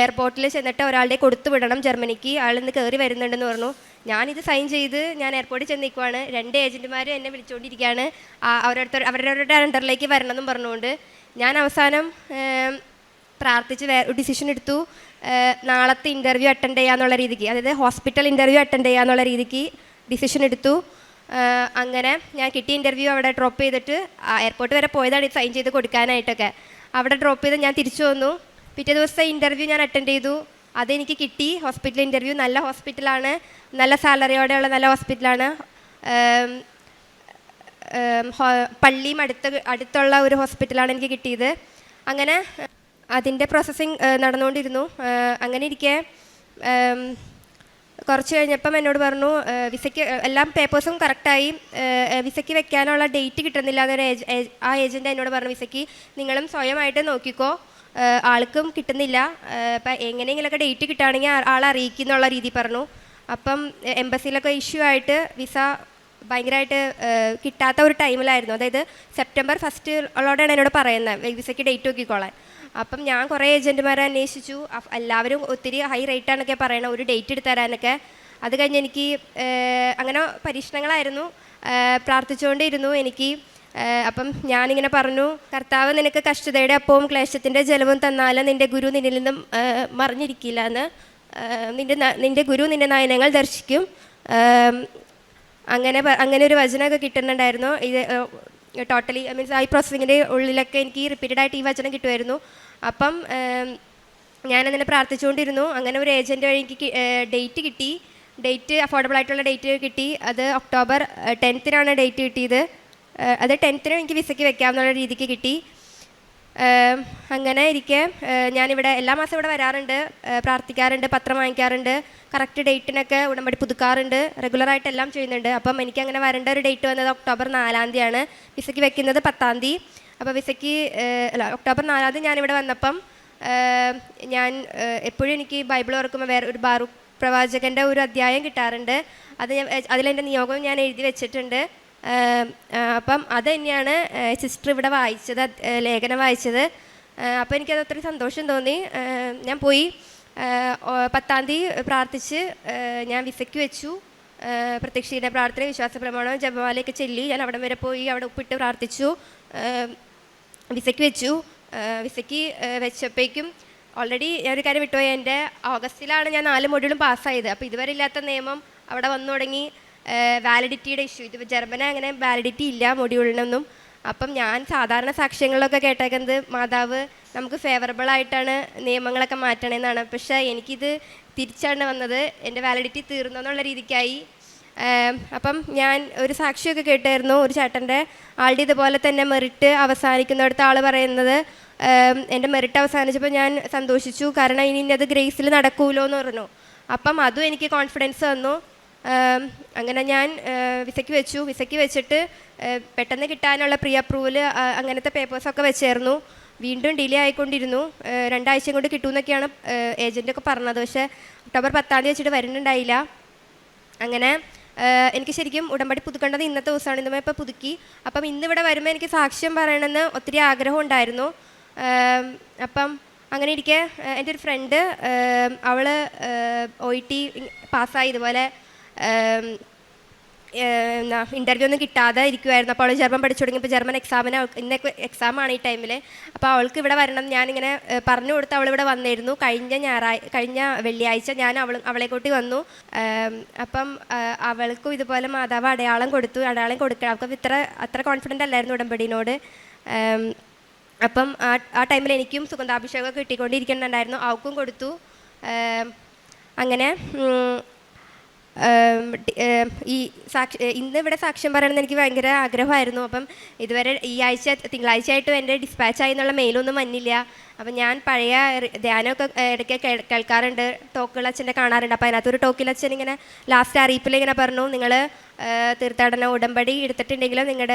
എയർപോർട്ടിൽ ചെന്നിട്ട് ഒരാളുടെ കൊടുത്തു വിടണം ജർമ്മനിക്ക്, ആളിന്ന് കയറി വരുന്നുണ്ടെന്ന് പറഞ്ഞു. ഞാനിത് സൈൻ ചെയ്ത് ഞാൻ എയർപോർട്ടിൽ ചെന്ന് നിൽക്കുവാണ്. 2 ഏജൻറ്റുമാർ എന്നെ വിളിച്ചുകൊണ്ടിരിക്കുകയാണ് അവരവരുടെ അണ്ടറിലേക്ക് വരണമെന്നും പറഞ്ഞുകൊണ്ട്. ഞാൻ അവസാനം പ്രാർത്ഥിച്ച് ഡിസിഷൻ എടുത്തു, നാളത്തെ ഇൻ്റർവ്യൂ അറ്റൻഡ് ചെയ്യാന്നുള്ള രീതിക്ക്, അതായത് ഹോസ്പിറ്റൽ ഇൻ്റർവ്യൂ അറ്റൻഡ് ചെയ്യാന്നുള്ള രീതിക്ക് ഡിസിഷൻ എടുത്തു. അങ്ങനെ ഞാൻ കിട്ടിയ ഇൻ്റർവ്യൂ അവിടെ ഡ്രോപ്പ് ചെയ്തിട്ട് എയർപോർട്ട് വരെ പോയതാണ് ഇത് സൈൻ ചെയ്ത് കൊടുക്കാനായിട്ടൊക്കെ. അവിടെ ഡ്രോപ്പ് ചെയ്ത് ഞാൻ തിരിച്ചു വന്നു. പിറ്റേ ദിവസത്തെ ഇൻ്റർവ്യൂ ഞാൻ അറ്റൻഡ് ചെയ്തു, അതെനിക്ക് കിട്ടി. ഹോസ്പിറ്റൽ ഇൻ്റർവ്യൂ നല്ല ഹോസ്പിറ്റലാണ്, നല്ല സാലറിയോടെയുള്ള നല്ല ഹോസ്പിറ്റലാണ്. പള്ളിയും അടുത്തുള്ള ഒരു ഹോസ്പിറ്റലാണ് എനിക്ക് കിട്ടിയത്. അങ്ങനെ അതിൻ്റെ പ്രോസസ്സിങ് നടന്നുകൊണ്ടിരുന്നു. അങ്ങനെ ഇരിക്കെ കുറച്ച് കഴിഞ്ഞപ്പം എന്നോട് പറഞ്ഞു വിസയ്ക്ക് എല്ലാ പേപ്പേഴ്സും കറക്റ്റായി, വിസയ്ക്ക് വെക്കാനുള്ള ഡേറ്റ് കിട്ടുന്നില്ല എന്നൊരു ആ ഏജൻറ്റ് എന്നോട് പറഞ്ഞു വിസയ്ക്ക് നിങ്ങളും സ്വയമായിട്ട് നോക്കിക്കോ, ആൾക്കും കിട്ടുന്നില്ല, അപ്പം എങ്ങനെയെങ്കിലുമൊക്കെ ഡേറ്റ് കിട്ടുകയാണെങ്കിൽ ആളെ അറിയിക്കുന്നുള്ള രീതി പറഞ്ഞു. അപ്പം എംബസിയിലൊക്കെ ഇഷ്യൂ ആയിട്ട് വിസ ഭയങ്കരമായിട്ട് കിട്ടാത്ത ഒരു ടൈമിലായിരുന്നു. അതായത് സെപ്റ്റംബർ 1 എന്നോട് പറയുന്നത് വിസയ്ക്ക് ഡേറ്റ് നോക്കിക്കോളാൻ. അപ്പം ഞാൻ കുറേ ഏജൻറ്റുമാരെ അന്വേഷിച്ചു, എല്ലാവരും ഒത്തിരി ഹൈ റേറ്റാന്നൊക്കെ പറയണം ഒരു ഡേറ്റ് എടുത്ത് തരാനൊക്കെ. അത് കഴിഞ്ഞ് എനിക്ക് അങ്ങനെ പരീക്ഷണങ്ങളായിരുന്നു, പ്രാർത്ഥിച്ചുകൊണ്ടിരുന്നു എനിക്ക്. അപ്പം ഞാനിങ്ങനെ പറഞ്ഞു കർത്താവ് നിനക്ക് കഷ്ടതയുടെ അപ്പവും ക്ലേശത്തിൻ്റെ ജലവും തന്നാലും നിൻ്റെ ഗുരു നിന്നിൽ നിന്നും മറിഞ്ഞിരിക്കില്ല എന്ന്, നിൻ്റെ ഗുരു നിൻ്റെ നയനങ്ങൾ ദർശിക്കും. അങ്ങനെ ഒരു വചനമൊക്കെ കിട്ടുന്നുണ്ടായിരുന്നു. ഇത് ടോട്ടലി മീൻസ് ഐ പ്രോസസ്സിങ്ങിൻ്റെ ഉള്ളിലൊക്കെ എനിക്ക് റിപ്പീറ്റഡായിട്ട് ഈ വചനം കിട്ടുമായിരുന്നു. അപ്പം ഞാനതിനെ പ്രാർത്ഥിച്ചുകൊണ്ടിരുന്നു. അങ്ങനെ ഒരു ഏജൻറ്റ് വഴി എനിക്ക് ഡേറ്റ് കിട്ടി, ഡേറ്റ് അഫോർഡബിൾ ആയിട്ടുള്ള ഡേറ്റ് കിട്ടി. അത് ഒക്ടോബർ 10-നാണ് ഡേറ്റ് കിട്ടിയത്. അത് 10-ന് എനിക്ക് വിസയ്ക്ക് വെക്കാമെന്നുള്ള രീതിക്ക് കിട്ടി. അങ്ങനെ ഇരിക്കെ ഞാനിവിടെ എല്ലാ മാസം ഇവിടെ വരാറുണ്ട്, പ്രാർത്ഥിക്കാറുണ്ട്, പത്രം വാങ്ങിക്കാറുണ്ട്, കറക്റ്റ് ഡേറ്റിനൊക്കെ ഉടമ്പടി പുതുക്കാറുണ്ട്, റെഗുലറായിട്ടെല്ലാം ചെയ്യുന്നുണ്ട്. അപ്പം എനിക്കങ്ങനെ വരേണ്ട ഒരു ഡേറ്റ് വന്നത് ഒക്ടോബർ 4-ാം തീയതിയാണ്, വിസയ്ക്ക് വെക്കുന്നത് 10-ാം തീയതി. അപ്പോൾ വിസയ്ക്ക് ഒക്ടോബർ 4-ാം തീയതി ഞാനിവിടെ വന്നപ്പം ഞാൻ എപ്പോഴും എനിക്ക് ബൈബിൾ ഓർക്കുമ്പോൾ വേറെ ഒരു ബാറൂക്ക് പ്രവാചകൻ്റെ ഒരു അധ്യായം കിട്ടാറുണ്ട്. അതിലെൻ്റെ നിയോഗം ഞാൻ എഴുതി വെച്ചിട്ടുണ്ട്. അപ്പം അത് തന്നെയാണ് സിസ്റ്റർ ഇവിടെ വായിച്ചത്, ലേഖനം വായിച്ചത്. അപ്പോൾ എനിക്കത് ഒത്തിരി സന്തോഷം തോന്നി. ഞാൻ പോയി 10-ാം തീയതി പ്രാർത്ഥിച്ച് ഞാൻ വിസയ്ക്ക് വെച്ചു. പ്രത്യക്ഷീന പ്രാർത്ഥന, വിശ്വാസ പ്രമാണം, ജപമാലയൊക്കെ ചൊല്ലി ഞാൻ അവിടെ വരെ പോയി, അവിടെ ഉപ്പിട്ട് പ്രാർത്ഥിച്ചു, വിസയ്ക്ക് വെച്ചു. വിസയ്ക്ക് വെച്ചപ്പോഴേക്കും ഓൾറെഡി ഞാനൊരു കാര്യം വിട്ടുപോയി, എൻ്റെ ഓഗസ്റ്റിലാണ് ഞാൻ 4 മൊഡ്യൂളും പാസ്സായത്. അപ്പോൾ ഇതുവരെ ഇല്ലാത്ത നിയമം അവിടെ വന്നു തുടങ്ങി, വാലിഡിറ്റിയുടെ ഇഷ്യൂ. ഇത് ജർമ്മനി അങ്ങനെ വാലിഡിറ്റി ഇല്ല മൊഡ്യൂളിനൊന്നും. അപ്പം ഞാൻ സാധാരണ സാക്ഷ്യങ്ങളിലൊക്കെ കേട്ടേക്കുന്നത് മാതാവ് നമുക്ക് ഫേവറബിളായിട്ടാണ് നിയമങ്ങളൊക്കെ മാറ്റണമെന്നാണ്. പക്ഷേ എനിക്കിത് തിരിച്ചാണ് വന്നത്, എൻ്റെ വാലിഡിറ്റി തീർന്നെന്നുള്ള രീതിക്കായി. അപ്പം ഞാൻ ഒരു സാക്ഷിയൊക്കെ കേട്ടായിരുന്നു, ഒരു ചേട്ടൻ്റെ ആളുടെ ഇതുപോലെ തന്നെ മെറിറ്റ് അവസാനിക്കുന്നിടത്ത് ആൾ പറയുന്നത് എൻ്റെ മെറിറ്റ് അവസാനിച്ചപ്പോൾ ഞാൻ സന്തോഷിച്ചു, കാരണം ഇനി അത് ഗ്രേസിൽ നടക്കൂലോ എന്ന് പറഞ്ഞു. അപ്പം അതും എനിക്ക് കോൺഫിഡൻസ് തന്നു. അങ്ങനെ ഞാൻ വിസയ്ക്ക് വെച്ചു. വിസയ്ക്ക് വെച്ചിട്ട് പെട്ടെന്ന് കിട്ടാനുള്ള പ്രീ അപ്രൂവൽ അങ്ങനത്തെ പേപ്പേഴ്സൊക്കെ വെച്ചായിരുന്നു. വീണ്ടും ഡിലേ ആയിക്കൊണ്ടിരുന്നു. 2 ആഴ്ചയും കൊണ്ട് കിട്ടുമെന്നൊക്കെയാണ് ഏജൻറ്റൊക്കെ പറഞ്ഞത്. പക്ഷേ ഒക്ടോബർ 10-ാം തീയതി വെച്ചിട്ട് വരുന്നുണ്ടായില്ല. അങ്ങനെ എനിക്ക് ശരിക്കും ഉടമ്പടി പുതുക്കേണ്ടത് ഇന്നത്തെ ദിവസമാണ്. ഇന്നുമേ ഇപ്പോൾ പുതുക്കി. അപ്പം ഇന്നിവിടെ വരുമ്പോൾ എനിക്ക് സാക്ഷ്യം പറയണമെന്ന് ഒത്തിരി ആഗ്രഹം ഉണ്ടായിരുന്നു. അപ്പം അങ്ങനെ ഇരിക്കെ എൻ്റെ ഒരു ഫ്രണ്ട്, അവൾ OET പാസ്സായി, ഇതുപോലെ ഇൻ്റർവ്യൂ ഒന്നും കിട്ടാതെ ഇരിക്കുമായിരുന്നു. അപ്പോൾ അവൾ ജർമ്മൻ പഠിച്ചു തുടങ്ങിയപ്പോൾ ജർമ്മൻ എക്സാമിന്, ഇന്നൊക്കെ എക്സാമാണ് ഈ ടൈമിൽ. അപ്പോൾ അവൾക്ക് ഇവിടെ വരണം ഞാനിങ്ങനെ പറഞ്ഞു കൊടുത്ത് അവളിവിടെ വന്നിരുന്നു. കഴിഞ്ഞ വെള്ളിയാഴ്ച ഞാൻ അവളെ കൂട്ടി വന്നു. അപ്പം അവൾക്കും ഇതുപോലെ മാതാവ് അടയാളം കൊടുക്കുക. അവൾക്ക് അത്ര കോൺഫിഡൻ്റ് അല്ലായിരുന്നു ഉടമ്പടിനോട്. അപ്പം ആ ടൈമിൽ എനിക്കും സുഗന്ധാഭിഷേകം കിട്ടിക്കൊണ്ടിരിക്കുന്നുണ്ടായിരുന്നു. അവൾക്കും കൊടുത്തു. അങ്ങനെ ഇന്ന് ഇവിടെ സാക്ഷ്യം പറയണമെന്ന് എനിക്ക് ഭയങ്കര ആഗ്രഹമായിരുന്നു. അപ്പം ഇതുവരെ ഈ തിങ്കളാഴ്ചയായിട്ടും എൻ്റെ ഡിസ്പാച്ചായി എന്നുള്ള മെയിലൊന്നും വന്നില്ല. അപ്പം ഞാൻ പഴയ ധ്യാനമൊക്കെ ഇടയ്ക്ക് കേൾക്കാറുണ്ട്, ടോക്കിലച്ഛൻ്റെ കാണാറുണ്ട്. അപ്പോൾ അതിനകത്തൊരു ടോക്കിലച്ഛൻ ഇങ്ങനെ ലാസ്റ്റ് അറിയിപ്പിൽ ഇങ്ങനെ പറഞ്ഞു, നിങ്ങൾ തീർത്ഥാടന ഉടമ്പടി എടുത്തിട്ടുണ്ടെങ്കിലും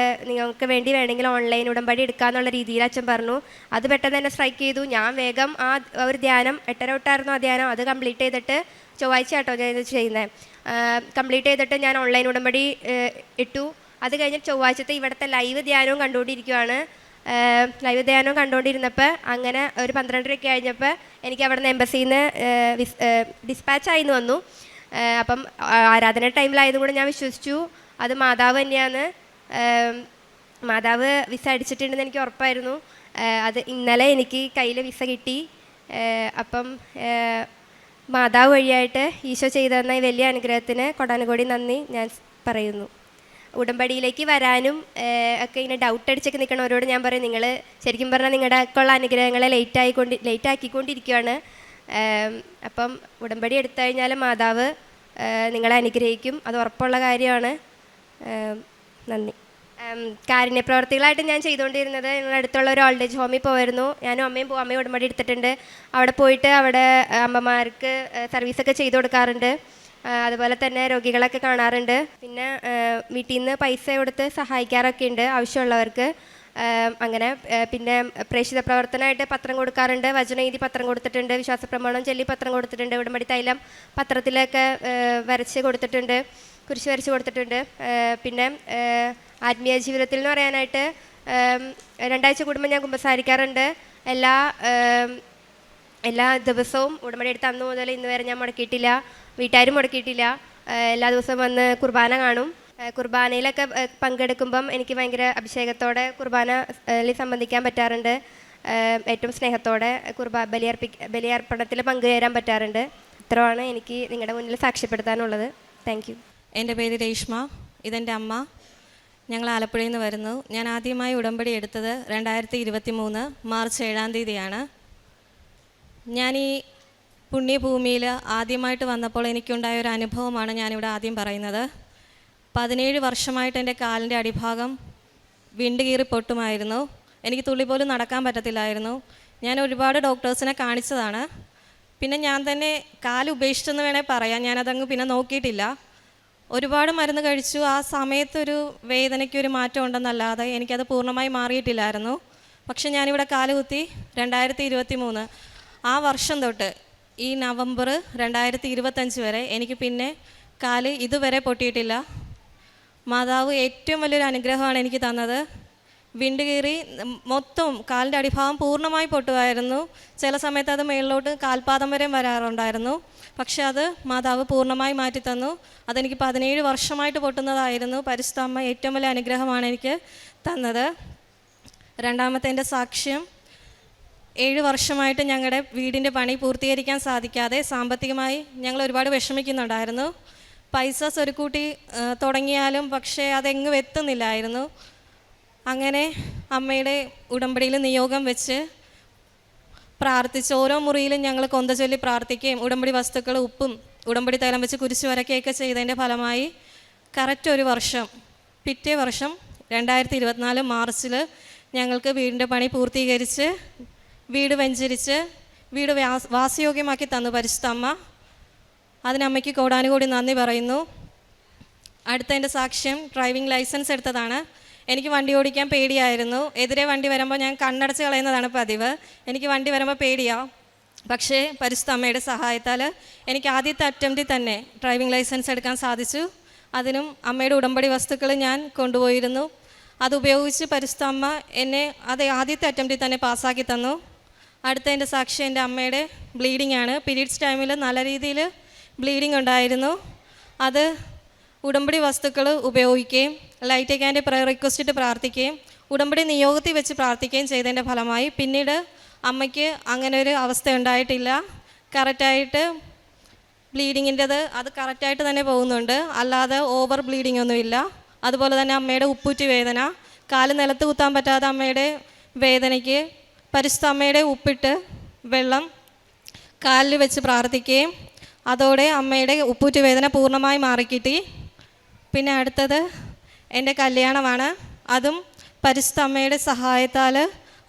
നിങ്ങൾക്ക് വേണ്ടി വേണമെങ്കിൽ ഓൺലൈൻ ഉടമ്പടി എടുക്കാമെന്നുള്ള രീതിയിൽ അച്ഛൻ പറഞ്ഞു. അത് പെട്ടെന്ന് തന്നെ സ്ട്രൈക്ക് ചെയ്തു. ഞാൻ വേഗം ആ ഒരു ധ്യാനം 8:30 തൊട്ടായിരുന്നു ആ ധ്യാനം, അത് കംപ്ലീറ്റ് ചെയ്തിട്ട് ചൊവ്വാഴ്ച കേട്ടോ ഞാൻ ഇത് ചെയ്യുന്നത്. കംപ്ലീറ്റ് ചെയ്തിട്ട് ഞാൻ ഓൺലൈൻ ഉടമ്പടി ഇട്ടു. അത് കഴിഞ്ഞ് ചൊവ്വാഴ്ചത്തെ ഇവിടുത്തെ ലൈവ് ധ്യാനവും കണ്ടുകൊണ്ടിരിക്കുകയാണ്. ലൈവ് ധ്യാനം കണ്ടുകൊണ്ടിരുന്നപ്പോൾ അങ്ങനെ ഒരു 12:30 കഴിഞ്ഞപ്പോൾ എനിക്ക് അവിടെ നിന്ന് എംബസിയിൽ നിന്ന് ഡിസ്പാച്ചായിന്ന് വന്നു. അപ്പം ആരാധന ടൈമിലായതും കൂടെ ഞാൻ വിശ്വസിച്ചു അത് മാതാവ് തന്നെയാണ്. മാതാവ് വിസ അടിച്ചിട്ടുണ്ടെന്ന് എനിക്ക് ഉറപ്പായിരുന്നു. അത് ഇന്നലെ എനിക്ക് കയ്യിൽ വിസ കിട്ടി. അപ്പം മാതാവ് വഴിയായിട്ട് ഈശോ ചെയ്തു തന്ന ഈ വലിയ അനുഗ്രഹത്തിന് കൊടാനുകോടി നന്ദി ഞാൻ പറയുന്നു. ഉടമ്പടിയിലേക്ക് വരാനും ഒക്കെ ഇങ്ങനെ ഡൗട്ട് അടിച്ചൊക്കെ നിൽക്കണവരോട് ഞാൻ പറയും, നിങ്ങൾ ശരിക്കും പറഞ്ഞാൽ നിങ്ങളുടെ ഒക്കെയുള്ള അനുഗ്രഹങ്ങളെ ലേറ്റ് ആക്കിക്കൊണ്ടിരിക്കുകയാണ്. അപ്പം ഉടമ്പടി എടുത്തു കഴിഞ്ഞാൽ മാതാവ് നിങ്ങളെ അനുഗ്രഹിക്കും, അത് ഉറപ്പുള്ള കാര്യമാണ്. നന്ദി. കാരുണ്യ പ്രവർത്തികളായിട്ട് ഞാൻ ചെയ്തുകൊണ്ടിരുന്നത് ഞങ്ങളുടെ അടുത്തുള്ള ഒരു ഓൾഡ് ഏജ് ഹോമിൽ പോയിരുന്നു. ഞാനും അമ്മയും ഉടമ്പടി എടുത്തിട്ടുണ്ട്. അവിടെ പോയിട്ട് അവിടെ അമ്മമാർക്ക് സർവീസൊക്കെ ചെയ്തു കൊടുക്കാറുണ്ട്. അതുപോലെ തന്നെ രോഗികളൊക്കെ കാണാറുണ്ട്. പിന്നെ വീട്ടിൽ നിന്ന് പൈസ കൊടുത്ത് സഹായിക്കാറൊക്കെ ഉണ്ട് ആവശ്യമുള്ളവർക്ക്. അങ്ങനെ പിന്നെ പ്രേക്ഷിത പ്രവർത്തനമായിട്ട് പത്രം കൊടുക്കാറുണ്ട്. വചനനീതി പത്രം കൊടുത്തിട്ടുണ്ട്. വിശ്വാസപ്രമാണം ചൊല്ലി പത്രം കൊടുത്തിട്ടുണ്ട്. ഉടമ്പടി തൈലം പത്രത്തിലൊക്കെ വരച്ച് കൊടുത്തിട്ടുണ്ട്, കുരിശ് വരച്ച് കൊടുത്തിട്ടുണ്ട്. പിന്നെ ആത്മീയ ജീവിതത്തിൽ എന്ന് പറയാനായിട്ട് 2 ആഴ്ച കൂടുമ്പോൾ ഞാൻ കുമ്പസാരിക്കാറുണ്ട്. എല്ലാ ദിവസവും ഉടമ്പടി എടുത്ത് അന്ന് മുതൽ ഇന്ന് വരെ ഞാൻ മുടക്കിയിട്ടില്ല, വീട്ടുകാരും മുടക്കിയിട്ടില്ല. എല്ലാ ദിവസവും വന്ന് കുർബാന കാണും. കുർബാനയിലൊക്കെ പങ്കെടുക്കുമ്പം എനിക്ക് ഭയങ്കര അഭിഷേകത്തോടെ കുർബാനയിൽ സംബന്ധിക്കാൻ പറ്റാറുണ്ട്. ഏറ്റവും സ്നേഹത്തോടെ ബലിയർപ്പണത്തിൽ പങ്കുചേരാൻ പറ്റാറുണ്ട്. ഇത്രയാണ് എനിക്ക് നിങ്ങളുടെ മുന്നിൽ സാക്ഷ്യപ്പെടുത്താനുള്ളത്. Thank you. എൻ്റെ പേര് രേഷ്മ, ഇതെൻ്റെ അമ്മ. ഞങ്ങൾ ആലപ്പുഴയിൽ നിന്ന് വരുന്നു. ഞാൻ ആദ്യമായി ഉടമ്പടി എടുത്തത് 2023 മാർച്ച് 7-ാം തീയതിയാണ്. ഞാൻ ഈ പുണ്യഭൂമിയിൽ ആദ്യമായിട്ട് വന്നപ്പോൾ എനിക്കുണ്ടായ ഒരു അനുഭവമാണ് ഞാനിവിടെ ആദ്യം പറയുന്നത്. 17 വർഷമായിട്ട് എൻ്റെ കാലിൻ്റെ അടിഭാഗം വിണ്ടുകീറി പൊട്ടുമായിരുന്നു. എനിക്ക് തുള്ളി പോലും നടക്കാൻ പറ്റത്തില്ലായിരുന്നു. ഞാൻ ഒരുപാട് ഡോക്ടേഴ്സിനെ കാണിച്ചതാണ്. പിന്നെ ഞാൻ തന്നെ കാല് ഉപേക്ഷിച്ചെന്ന് വേണേൽ പറയാം. ഞാനതങ്ങ് പിന്നെ നോക്കിയിട്ടില്ല. ഒരുപാട് മരുന്ന് കഴിച്ചു. ആ സമയത്തൊരു വേദനയ്ക്കൊരു മാറ്റം ഉണ്ടെന്നല്ലാതെ എനിക്കത് പൂർണ്ണമായി മാറിയിട്ടില്ലായിരുന്നു. പക്ഷെ ഞാനിവിടെ കാലുകുത്തി 2023 ആ വർഷം തൊട്ട് ഈ നവംബർ 2025 വരെ എനിക്ക് പിന്നെ കാല് ഇതുവരെ പൊട്ടിയിട്ടില്ല. മാതാവ് ഏറ്റവും വലിയൊരു അനുഗ്രഹമാണ് എനിക്ക് തന്നത്. വിണ്ടുകീറി മൊത്തം കാലിൻ്റെ അടിഭാഗം പൂർണ്ണമായി പൊട്ടുമായിരുന്നു. ചില സമയത്ത് അത് മേളിലോട്ട് കാൽപാദം വരെ വരാറുണ്ടായിരുന്നു. പക്ഷെ അത് മാതാവ് പൂർണ്ണമായി മാറ്റിത്തന്നു. അതെനിക്ക് 17 വർഷമായിട്ട് പൊട്ടുന്നതായിരുന്നു. പരിശുദ്ധ അമ്മ ഏറ്റവും വലിയ അനുഗ്രഹമാണ് എനിക്ക് തന്നത്. രണ്ടാമത്തെ എൻ്റെ സാക്ഷ്യം, 7 വർഷമായിട്ട് ഞങ്ങളുടെ വീടിൻ്റെ പണി പൂർത്തീകരിക്കാൻ സാധിക്കാതെ സാമ്പത്തികമായി ഞങ്ങൾ ഒരുപാട് വിഷമിക്കുന്നുണ്ടായിരുന്നു. പൈസ സ്വരുക്കൂട്ടി തുടങ്ങിയാലും പക്ഷേ അതെങ്ങും എത്തുന്നില്ലായിരുന്നു. അങ്ങനെ അമ്മയുടെ ഉടമ്പടിയിൽ നിയോഗം വെച്ച് പ്രാർത്ഥിച്ച് ഓരോ മുറിയിലും ഞങ്ങൾ കൊന്ത ചൊല്ലി പ്രാർത്ഥിക്കുകയും ഉടമ്പടി വസ്തുക്കൾ ഉപ്പും ഉടമ്പടി തൈലം വെച്ച് കുരിശ് വരയ്ക്കുകയൊക്കെ ചെയ്തതിൻ്റെ ഫലമായി കറക്റ്റ് ഒരു വർഷം, പിറ്റേ വർഷം 2024 മാർച്ചിൽ ഞങ്ങൾക്ക് വീടിൻ്റെ പണി പൂർത്തീകരിച്ച് വീട് വെഞ്ചരിച്ച് വീട് വാസയോഗ്യമാക്കി തന്നു പരിശുദ്ധ അമ്മ. അതിനമ്മയ്ക്ക് കോടാനുകോടി നന്ദി പറയുന്നു. അടുത്ത എൻ്റെ സാക്ഷ്യം, ഡ്രൈവിംഗ് ലൈസൻസ് എടുത്തതാണ്. എനിക്ക് വണ്ടി ഓടിക്കാൻ പേടിയായിരുന്നു. എതിരെ വണ്ടി വരുമ്പോൾ ഞാൻ കണ്ണടച്ച് കളയുന്നതാണ് പതിവ്. എനിക്ക് വണ്ടി വരുമ്പോൾ പേടിയാണ്. പക്ഷേ പരിശുദ്ധ അമ്മയുടെ സഹായത്താൽ എനിക്ക് ആദ്യത്തെ അറ്റംപ്റ്റിൽ തന്നെ ഡ്രൈവിംഗ് ലൈസൻസ് എടുക്കാൻ സാധിച്ചു. അതിനും അമ്മയുടെ ഉടമ്പടി വസ്തുക്കൾ ഞാൻ കൊണ്ടുപോയിരുന്നു. അതുപയോഗിച്ച് പരിശുദ്ധ അമ്മ എന്നെ ആദ്യത്തെ അറ്റംപ്റ്റിൽ തന്നെ പാസ്സാക്കി തന്നു. അടുത്ത എൻ്റെ സാക്ഷി എൻ്റെ അമ്മയുടെ ബ്ലീഡിംഗ് ആണ്. പീരീഡ്സ് ടൈമിൽ നല്ല രീതിയിൽ ബ്ലീഡിംഗ് ഉണ്ടായിരുന്നു. അത് ഉടമ്പടി വസ്തുക്കൾ ഉപയോഗിക്കുകയും ലൈറ്റ് ക്യാൻ്റെ പ്രയർ റിക്വസ്റ്റ് ഇട്ട് പ്രാർത്ഥിക്കുകയും ഉടമ്പടി നിയോഗത്തിൽ വെച്ച് പ്രാർത്ഥിക്കുകയും ചെയ്തതിൻ്റെ ഫലമായി പിന്നീട് അമ്മയ്ക്ക് അങ്ങനെ ഒരു അവസ്ഥ ഉണ്ടായിട്ടില്ല. കറക്റ്റായിട്ട് ബ്ലീഡിങ്ങിൻ്റെത് അത് കറക്റ്റായിട്ട് തന്നെ പോകുന്നുണ്ട്, അല്ലാതെ ഓവർ ബ്ലീഡിംഗ് ഒന്നുമില്ല. അതുപോലെ തന്നെ അമ്മയുടെ ഉപ്പൂറ്റി വേദന, കാല് നിലത്ത് കുത്താൻ പറ്റാത്ത അമ്മയുടെ വേദനയ്ക്ക് പരിശുദ്ധ അമ്മയുടെ ഉപ്പിട്ട് വെള്ളം കാലിൽ വെച്ച് പ്രാർത്ഥിക്കുകയും അതോടെ അമ്മയുടെ ഉപ്പൂറ്റി വേദന പൂർണ്ണമായി മാറിക്കിട്ടി. പിന്നെ അടുത്തത് എൻ്റെ കല്യാണമാണ്. അതും പരിശുദ്ധ അമ്മയുടെ സഹായത്താൽ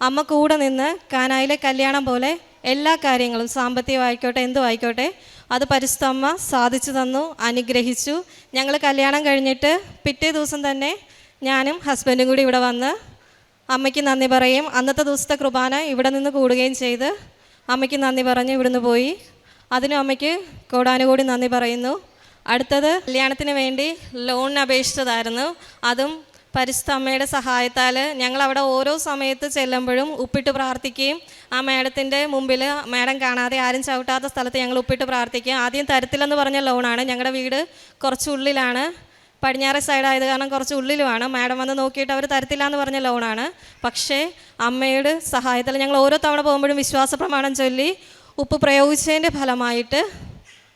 അമ്മ കൂടെ നിന്ന് കാനായിലെ കല്യാണം പോലെ എല്ലാ കാര്യങ്ങളും സാമ്പത്തികമായിക്കോട്ടെ എന്തും ആയിക്കോട്ടെ അത് പരിശുദ്ധ അമ്മ സാധിച്ചു തന്നു, അനുഗ്രഹിച്ചു. ഞങ്ങൾ കല്യാണം കഴിഞ്ഞിട്ട് പിറ്റേ ദിവസം തന്നെ ഞാനും ഹസ്ബൻഡും കൂടി ഇവിടെ വന്ന് അമ്മയ്ക്ക് നന്ദി പറയും. അന്നത്തെ ദിവസത്തെ കുർബാന ഇവിടെ നിന്ന് കൂടുകയും ചെയ്ത് അമ്മയ്ക്ക് നന്ദി പറഞ്ഞ് ഇവിടുന്ന് പോയി. അതിനും അമ്മയ്ക്ക് കോടാനുകൂടി നന്ദി പറയുന്നു. അടുത്തത് കല്യാണത്തിന് വേണ്ടി ലോണിന് അപേക്ഷിച്ചതായിരുന്നു. അതും പരിശുദ്ധ അമ്മയുടെ സഹായത്താൽ ഞങ്ങളവിടെ ഓരോ സമയത്ത് ചെല്ലുമ്പോഴും ഉപ്പിട്ട് പ്രാർത്ഥിക്കുകയും ആ മാഡത്തിൻ്റെ മുമ്പിൽ മാഡം കാണാതെ ആരും ചവിട്ടാത്ത സ്ഥലത്ത് ഞങ്ങൾ ഉപ്പിട്ട് പ്രാർത്ഥിക്കുക. ആദ്യം തരത്തില്ലെന്ന് പറഞ്ഞ ലോണാണ്. ഞങ്ങളുടെ വീട് കുറച്ച് ഉള്ളിലാണ്, പടിഞ്ഞാറ് സൈഡായത് കാരണം കുറച്ച് ഉള്ളിലുമാണ്. മാഡം വന്ന് നോക്കിയിട്ട് അവർ തരത്തില്ല എന്ന് പറഞ്ഞ ലോണാണ്. പക്ഷേ അമ്മയുടെ സഹായത്താൽ ഞങ്ങൾ ഓരോ തവണ പോകുമ്പോഴും വിശ്വാസ പ്രമാണം ചൊല്ലി ഉപ്പ് പ്രയോഗിച്ചതിൻ്റെ ഫലമായിട്ട്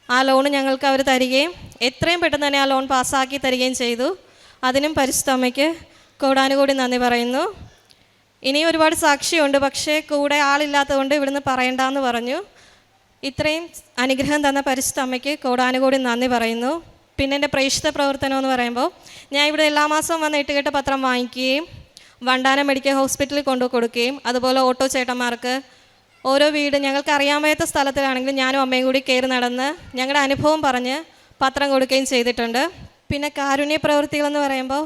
ആ ലോൺ ഞങ്ങൾക്ക് അവർ തരികയും എത്രയും പെട്ടെന്ന് തന്നെ ആ ലോൺ പാസ്സാക്കി തരികയും ചെയ്തു. അതിനും പരിശുദ്ധ അമ്മയ്ക്ക് കോടാനുകൂടി നന്ദി പറയുന്നു. ഇനിയും ഒരുപാട് സാക്ഷിയുണ്ട്, പക്ഷേ കൂടെ ആളില്ലാത്തതുകൊണ്ട് ഇവിടുന്ന് പറയണ്ടെന്ന് പറഞ്ഞു. ഇത്രയും അനുഗ്രഹം തന്ന പരിശുദ്ധ അമ്മയ്ക്ക് കോടാനുകൂടി നന്ദി പറയുന്നു. പിന്നെ എൻ്റെ പ്രേക്ഷിത പ്രവർത്തനം എന്ന് പറയുമ്പോൾ ഞാൻ ഇവിടെ എല്ലാ മാസവും വന്ന് എട്ടുകെട്ട് പത്രം വാങ്ങിക്കുകയും വണ്ടാനം മെഡിക്കൽ ഹോസ്പിറ്റലിൽ കൊണ്ടു കൊടുക്കുകയും അതുപോലെ ഓട്ടോ ചേട്ടന്മാർക്ക് ഓരോ വീട് ഞങ്ങൾക്ക് അറിയാൻ വയ്യാത്ത സ്ഥലത്തിലാണെങ്കിലും ഞാനും അമ്മയും കൂടി കയറി നടന്ന് ഞങ്ങളുടെ അനുഭവം പറഞ്ഞ് പത്രം കൊടുക്കുകയും ചെയ്തിട്ടുണ്ട്. പിന്നെ കാരുണ്യ പ്രവൃത്തികളെന്ന് പറയുമ്പോൾ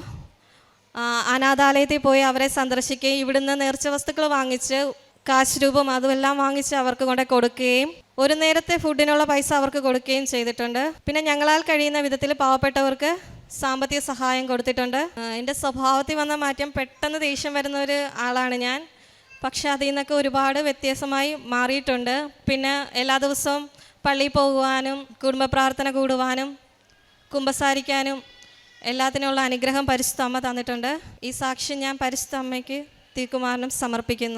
അനാഥാലയത്തിൽ പോയി അവരെ സന്ദർശിക്കുകയും ഇവിടുന്ന് നേർച്ച വസ്തുക്കൾ വാങ്ങിച്ച് കാശ് രൂപം അതുമെല്ലാം വാങ്ങിച്ച് അവർക്ക് കൊണ്ട് കൊടുക്കുകയും ഒരു നേരത്തെ ഫുഡിനുള്ള പൈസ അവർക്ക് കൊടുക്കുകയും ചെയ്തിട്ടുണ്ട്. പിന്നെ ഞങ്ങളാൽ കഴിയുന്ന വിധത്തിൽ പാവപ്പെട്ടവർക്ക് സാമ്പത്തിക സഹായം കൊടുത്തിട്ടുണ്ട്. എൻ്റെ സ്വഭാവത്തിൽ വന്ന മാറ്റം പെട്ടെന്ന് ദേഷ്യം വരുന്ന ഒരു ആളാണ് ഞാൻ. പക്ഷെ അതിൽ നിന്നൊക്കെ ഒരുപാട് വ്യത്യാസമായി മാറിയിട്ടുണ്ട്. പിന്നെ എല്ലാ ദിവസവും പള്ളിയിൽ പോകുവാനും കുടുംബ പ്രാർത്ഥന കൂടുവാനും കുമ്പസാരിക്കാനും എല്ലാത്തിനുള്ള അനുഗ്രഹം പരിശുദ്ധ അമ്മ തന്നിട്ടുണ്ട്. ഈ സാക്ഷ്യം ഞാൻ പരിശുദ്ധ അമ്മയ്ക്ക് തിരുക്കുമാരനും സമർപ്പിക്കുന്നു.